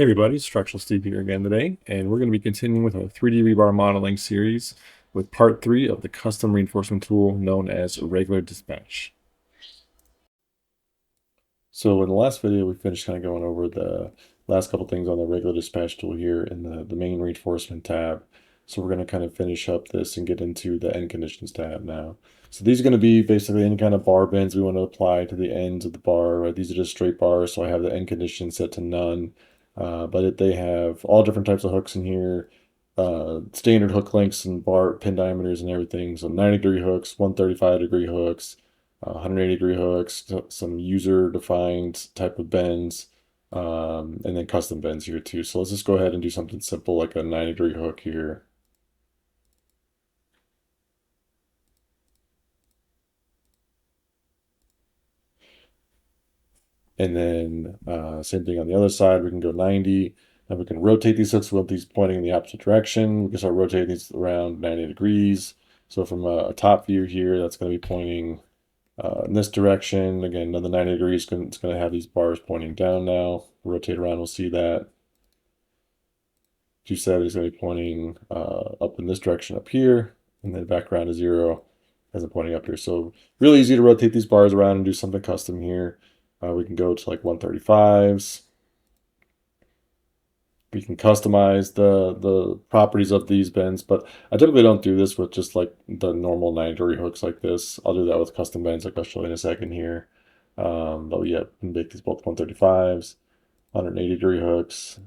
Hey everybody, Structural Steve here again today, and we're going to be continuing with our 3D rebar modeling series with part 3 of the custom reinforcement tool known as Irregular Dispatch. So in the last video, we finished kind of going over the last couple things on the Irregular Dispatch tool here in the main reinforcement tab. So we're going to kind of finish up this and get into the end conditions tab now. So these are going to be basically any kind of bar bends we want to apply to the ends of the bar, right? These are just straight bars, so I have the end condition set to none. But they have all different types of hooks in here, standard hook lengths and bar pin diameters and everything. So 90-degree hooks, 135-degree hooks, 180-degree hooks, some user-defined type of bends, and then custom bends here too. So let's just go ahead and do something simple like a 90-degree hook here. And then same thing on the other side, we can go 90, and we can rotate these hooks with these pointing in the opposite direction. We can start rotating these around 90 degrees. So from a top view here, that's going to be pointing in this direction. Again, another 90 degrees, it's going to have these bars pointing down now. Rotate around, we'll see that. 270 is going to be pointing up in this direction up here, and then back around to 0 as I'm pointing up here. So really easy to rotate these bars around and do something custom here. We can go to like 135s. We can customize the properties of these bends, but I typically don't do this with just like the normal 90-degree hooks like this. I'll do that with custom bends like I'll show you in a second here. But yeah, we can make these both 135s, 180-degree hooks.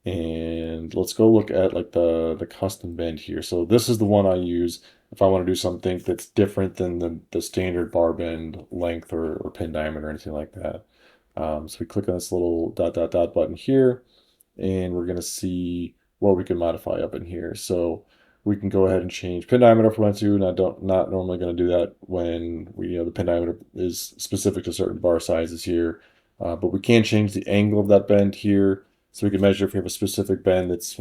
And let's go look at like the custom bend here. So this is the one I use if I want to do something that's different than the standard bar bend length or pin diameter or anything like that. So we click on this little dot button here, and we're going to see what we can modify up in here. So we can go ahead and change pin diameter if we want to, and not normally going to do that when the pin diameter is specific to certain bar sizes here. But we can change the angle of that bend here. So we can measure if we have a specific bend that's,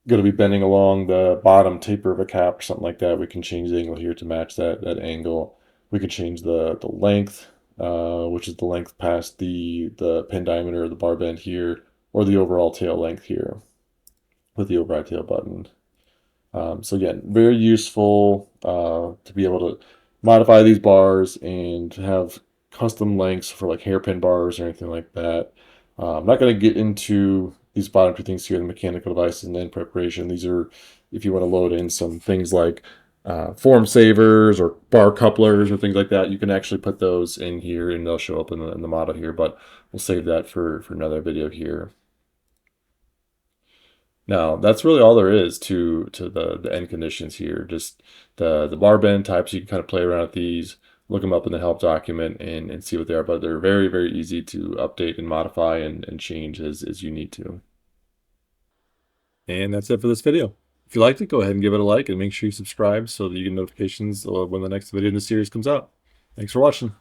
going to be bending along the bottom taper of a cap or something like that. We can change the angle here to match that angle. We can change the length, which is the length past the pin diameter of the bar bend here, or the overall tail length here with the override tail button. So again, very useful to be able to modify these bars and have custom lengths for like hairpin bars or anything like that. I'm not going to get into these bottom two things here, the mechanical devices and end preparation. These are if you want to load in some things like form savers or bar couplers or things like that. You can actually put those in here and they'll show up in the model here, but we'll save that for another video here. Now, that's really all there is to the end conditions here. Just the bar bend types, you can kind of play around with these, look them up in the help document and see what they are, but they're very, very easy to update and modify and change as you need to. And that's it for this video. If you liked it, go ahead and give it a like and make sure you subscribe so that you get notifications when the next video in the series comes out. Thanks for watching.